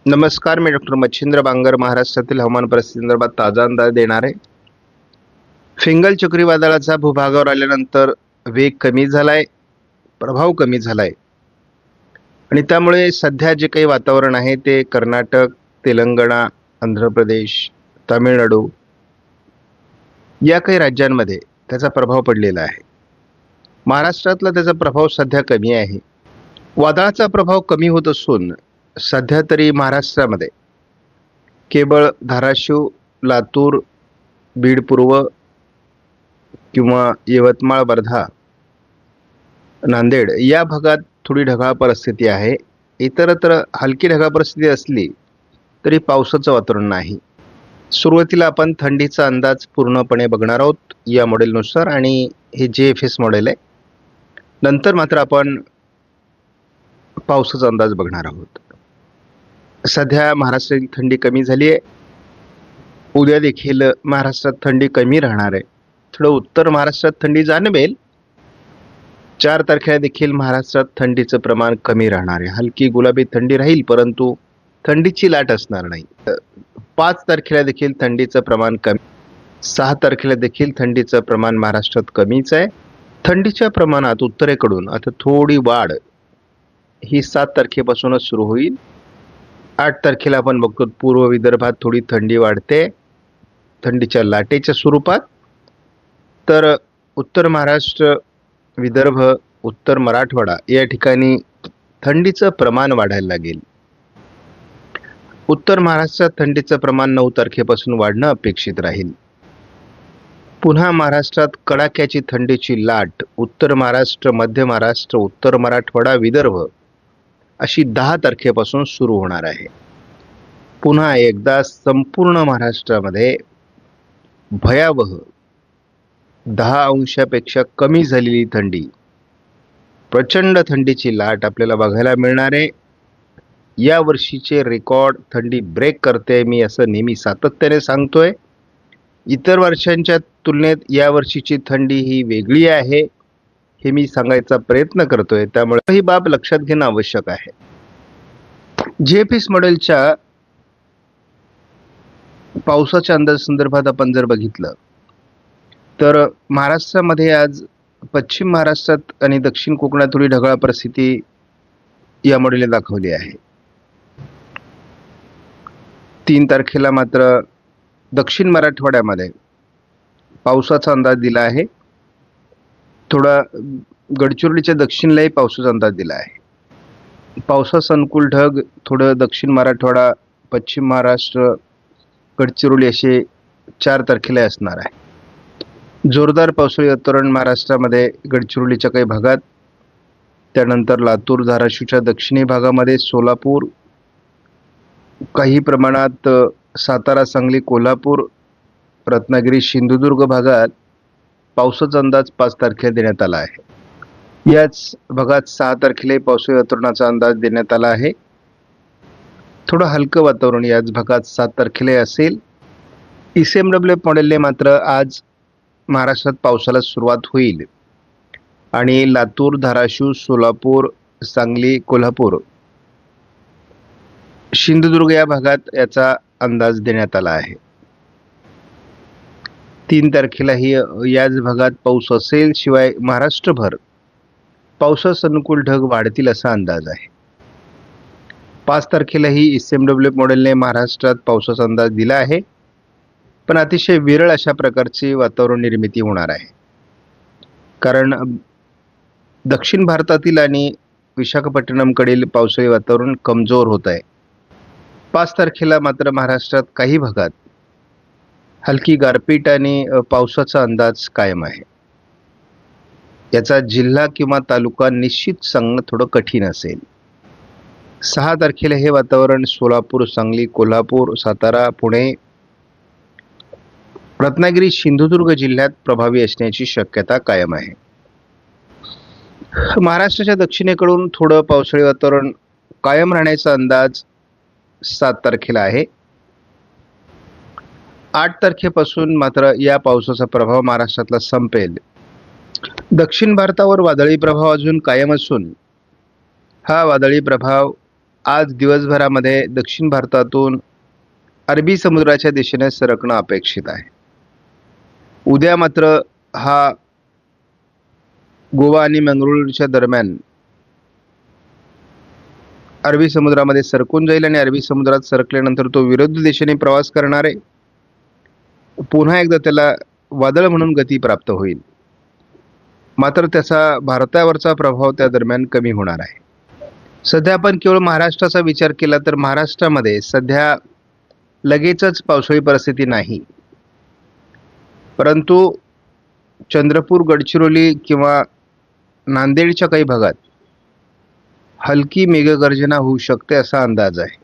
नमस्कार, मी डॉक्टर मच्छिंद्र बांगर महाराष्ट्रातील हवामान परिस्थितीसंदर्भात ताजा अंदाज देणार आहे. फिंगल चक्रीवादळाचा भूभागावर आल्यानंतर वेग कमी झालाय, प्रभाव कमी झालाय आणि त्यामुळे सध्या जे काही वातावरण आहे ते कर्नाटक, तेलंगणा, आंध्र प्रदेश, तामिळनाडू या काही राज्यांमध्ये त्याचा प्रभाव पडलेला आहे. महाराष्ट्रातला त्याचा प्रभाव सध्या कमी आहे. वादळाचा प्रभाव कमी होत असून सध्या तरी महाराष्ट्रामध्ये केवळ धाराशिव, लातूर, बीड पूर्व किंवा यवतमाळ, वर्धा, नांदेड या भागात थोडी ढगाळ परिस्थिती आहे. इतरत्र हलकी ढगाळ परिस्थिती असली तरी पावसाचं वातावरण नाही. सुरुवातीला आपण थंडीचा अंदाज पूर्णपणे बघणार आहोत या मॉडेलनुसार आणि हे JFS मॉडेल आहे. नंतर मात्र आपण पावसाचा अंदाज बघणार आहोत. सध्या महाराष्ट्रातील थंडी कमी झाली आहे. उद्या देखील महाराष्ट्रात थंडी कमी राहणार आहे. थोडं उत्तर महाराष्ट्रात थंडी जाणवेल. 4 तारखेला देखील महाराष्ट्रात थंडीचं प्रमाण कमी राहणार आहे. हलकी गुलाबी थंडी राहील, परंतु थंडीची लाट असणार नाही. 5 तारखेला देखील थंडीचं प्रमाण कमी. 6 तारखेला देखील थंडीचं प्रमाण महाराष्ट्रात कमीच आहे. थंडीच्या प्रमाणात उत्तरेकडून आता थोडी वाढ ही 7 तारखेपासूनच सुरू होईल. 8 तारखेला आपण बघतो पूर्व विदर्भात थोडी थंडी वाढते थंडीच्या लाटेच्या स्वरूपात. तर उत्तर महाराष्ट्र, विदर्भ, उत्तर मराठवाडा या ठिकाणी थंडीचं प्रमाण वाढायला लागेल. उत्तर महाराष्ट्रात थंडीचं प्रमाण 9 तारखेपासून वाढणं अपेक्षित राहील. पुन्हा महाराष्ट्रात कडाक्याची थंडीची लाट उत्तर महाराष्ट्र, मध्य महाराष्ट्र, उत्तर मराठवाडा, विदर्भ अशी 10 तारखेपासून सुरू होणार आहे. पुन्हा एकदा संपूर्ण महाराष्ट्रामध्ये भयावह 10 अंशापेक्षा कमी झालेली थंडी, प्रचंड थंडीची लाट आपल्याला बघायला मिळणार आहे. या वर्षीचे रेकॉर्ड थंडी ब्रेक करते, मी असं नेहमी सातत्याने सांगतोय. इतर वर्षांच्या तुलनेत या वर्षीची थंडी ही वेगळी आहे हे मी सांगायचा प्रयत्न करतोय. त्यामुळे ही बाब लक्षात घेणं आवश्यक आहे. JFS मॉडेलच्या पावसाच्या अंदाज संदर्भात आपण जर बघितलं तर महाराष्ट्रामध्ये आज पश्चिम महाराष्ट्रात आणि दक्षिण कोकणात थोडी ढगाळ परिस्थिती या मॉडेलने दाखवली आहे. 3 तारखेला मात्र दक्षिण मराठवाड्यामध्ये पावसाचा अंदाज दिला आहे. थोडा गडचिरोलीच्या दक्षिणलाही पावसाचा अंदाज दिला आहे. पावसास अनुकूल ढग थोडं दक्षिण मराठवाडा, पश्चिम महाराष्ट्र, गडचिरोली असे 4 तारखेला असणार आहे. जोरदार पावसाळी वातावरण महाराष्ट्रामध्ये गडचिरोलीच्या काही भागात, त्यानंतर लातूर, धाराशिवच्या दक्षिणी भागामध्ये, सोलापूर, काही प्रमाणात सातारा, सांगली, कोल्हापूर, रत्नागिरी, सिंधुदुर्ग भागात पावसाचा अंदाज 5 तारखेला देण्यात आला आहे. याच भागात 6 तारखेला पावसाळी वातावरणाचा अंदाज देण्यात आला आहे. थोडं हलकं वातावरण याच भागात 7 तारखेला असेल. ECMWF मॉडेलने मात्र आज महाराष्ट्रात पावसाला सुरुवात होईल आणि लातूर, धाराशिव, सोलापूर, सांगली, कोल्हापूर, सिंधुदुर्ग या भागात याचा अंदाज देण्यात आला आहे. 3 तारखेलाही याच भागात पाऊस असेल. शिवाय महाराष्ट्रभर पावसास अनुकूल ढग वाढतील असा अंदाज आहे. 5 तारखेलाही ECMWF मॉडेलने महाराष्ट्रात पावसाचा अंदाज दिला आहे, पण अतिशय विरळ अशा प्रकारची वातावरण निर्मिती होणार आहे. कारण दक्षिण भारतातील आणि विशाखापट्टणमकडील पावसाळी वातावरण कमजोर होत आहे. 5 तारखेला मात्र महाराष्ट्रात काही भागात हलकी गारपीट आणि पावसाचा अंदाज कायम आहे. याचा जिल्हा किंवा तालुका निश्चित सांगणं थोडं कठीण असेल. 6 तारखेला हे वातावरण सोलापूर, सांगली, कोल्हापूर, सातारा, पुणे, रत्नागिरी, सिंधुदुर्ग जिल्ह्यात प्रभावी असण्याची शक्यता कायम आहे. महाराष्ट्राच्या दक्षिणेकडून थोडं पावसाळी वातावरण कायम राहण्याचा अंदाज 7 तारखेला आहे. 8 तारखेपासून मात्र या पावसाचा प्रभाव महाराष्ट्रातला संपेल. दक्षिण भारतावर वादळी प्रभाव अजून कायम असून हा वादळी प्रभाव आज दिवसभरामध्ये दक्षिण भारतातून अरबी समुद्राच्या दिशेने सरकणं अपेक्षित आहे. उद्या मात्र हा गोवा आणि मंगळुरूच्या दरम्यान अरबी समुद्रामध्ये सरकून जाईल आणि अरबी समुद्रात सरकल्यानंतर तो विरुद्ध दिशेने प्रवास करणार आहे. पुन्हा एकदा त्याला वादळ म्हणून गती प्राप्त होईल. मात्र त्याचा भारतावरचा प्रभाव त्या दरम्यान कमी होणार आहे. सध्या आपण केवळ महाराष्ट्राचा विचार केला तर महाराष्ट्रामध्ये सध्या लगेचच पावसाळी परिस्थिती नाही, परंतु चंद्रपूर, गडचिरोली किंवा नांदेडच्या काही भागात हलकी मेघगर्जना होऊ शकते असा अंदाज आहे.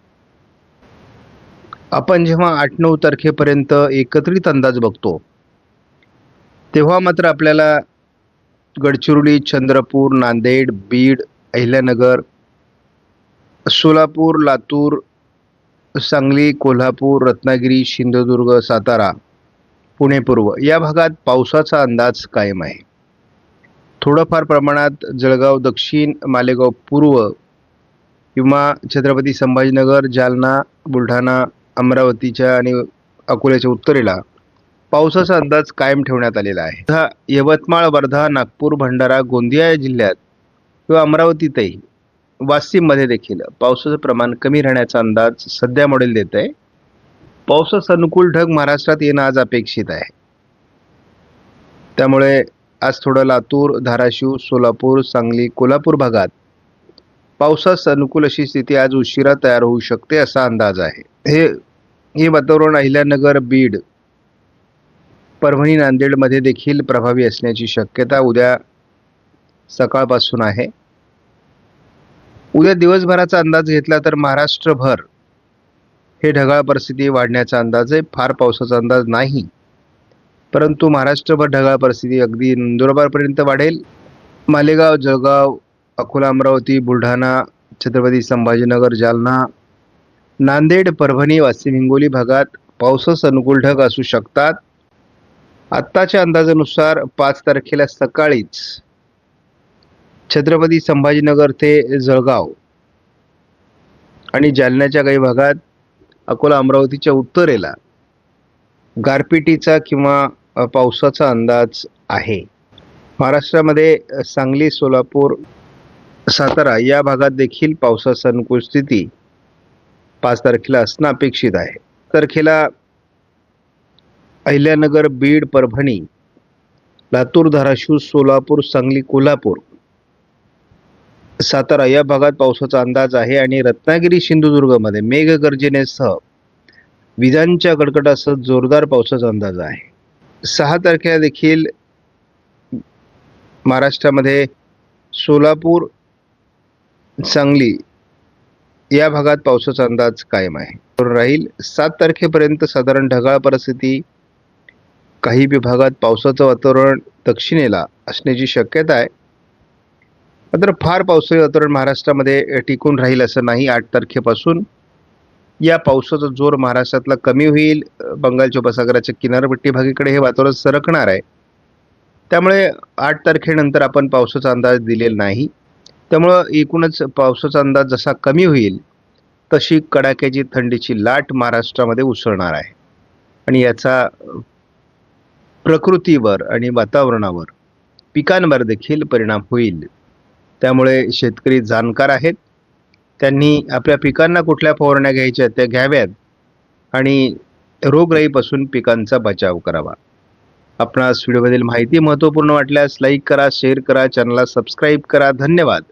आपण जेव्हा 8-9 तारखेपर्यंत एकत्रित अंदाज बघतो तेव्हा मात्र आपल्याला गडचिरोली, चंद्रपूर, नांदेड, बीड, अहिल्यानगर, सोलापूर, लातूर, सांगली, कोल्हापूर, रत्नागिरी, सिंधुदुर्ग, सातारा, पुणे पूर्व या भागात पावसाचा अंदाज कायम आहे. थोडंफार प्रमाणात जळगाव दक्षिण, मालेगाव पूर्व किंवा छत्रपती संभाजीनगर, जालना, बुलढाणा, अमरावतीच्या आणि अकोल्याच्या उत्तरेला पावसाचा अंदाज कायम ठेवण्यात आलेला आहे. यवतमाळ, वर्धा, नागपूर, भंडारा, गोंदिया जिल्ह्यात किंवा अमरावतीतही वाशिममध्ये देखील पावसाचं प्रमाण कमी राहण्याचा अंदाज सध्या मॉडेल देत आहे. पावसास अनुकूल ढग महाराष्ट्रात येणं आज अपेक्षित आहे. त्यामुळे आज थोडं लातूर, धाराशिव, सोलापूर, सांगली, कोल्हापूर भागात पावसास अनुकूल अशी स्थिती आज उशिरा तयार होऊ शकते असा अंदाज आहे. हे वातावरण अहिल्यानगर, बीड, परभणी, नांदेडमध्ये देखील प्रभावी असण्याची शक्यता उद्या सकाळपासून आहे. उद्या दिवसभराचा अंदाज घेतला तर महाराष्ट्रभर हे ढगाळ परिस्थिती वाढण्याचा अंदाज आहे. फार पावसाचा अंदाज नाही, परंतु महाराष्ट्रभर ढगाळ परिस्थिती अगदी नंदुरबारपर्यंत वाढेल. मालेगाव, जळगाव, अकोला, अमरावती, बुलढाणा, छत्रपती संभाजीनगर, जालना, नांदेड, परभणी, वाशिम, हिंगोली भागात पावसास अनुकूल ढग असू शकतात. आत्ताच्या अंदाजानुसार 5 तारखेला सकाळीच छत्रपती संभाजीनगर ते जळगाव आणि जालन्याच्या काही भागात, अकोला, अमरावतीच्या उत्तरेला गारपिटीचा किंवा पावसाचा अंदाज आहे. महाराष्ट्रामध्ये सांगली, सोलापूर, सातारा या भागात देखील पावसाची अनुकूल स्थिती 5 तारखेला असणं अपेक्षित आहे. तारखेला अहिल्यानगर, बीड, परभणी, लातूर, धाराशिव, सोलापूर, सांगली, कोल्हापूर, सातारा या भागात पावसाचा अंदाज आहे आणि रत्नागिरी, सिंधुदुर्गमध्ये मेघगर्जनेसह विजांच्या कडकडासह जोरदार पावसाचा अंदाज आहे. 6 तारखेला देखील महाराष्ट्रामध्ये सोलापूर, सांगली या भागात पावसाचा अंदाज कायम आहे राहील. 7 तारखेपर्यंत साधारण ढगाळ परिस्थिती, काही विभागात पावसाचं वातावरण दक्षिणेला असण्याची शक्यता आहे. मात्र फार पावसाळी वातावरण महाराष्ट्रामध्ये टिकून राहील असं नाही. 8 तारखेपासून या पावसाचा जोर महाराष्ट्रातला कमी होईल. बंगालच्या उपसागराच्या किनारपट्टी भागाकडे हे वातावरण सरकणार आहे. त्यामुळे 8 तारखेनंतर आपण पावसाचा अंदाज दिलेला नाही. त्यामुळं एकूणच पावसाचा अंदाज जसा कमी होईल तशी कडाक्याची थंडीची लाट महाराष्ट्रामध्ये उसळणार आहे आणि याचा प्रकृतीवर आणि वातावरणावर, पिकांवर देखील परिणाम होईल. त्यामुळे शेतकरी जाणकार आहेत. त्यांनी आपल्या पिकांना कुठल्या फवारण्या घ्यायच्या त्या घ्याव्यात आणि रोगराईपासून पिकांचा बचाव करावा. आपणास व्हिडिओमधील माहिती महत्त्वपूर्ण वाटल्यास लाईक करा, शेअर करा, चॅनलला सबस्क्राईब करा. धन्यवाद.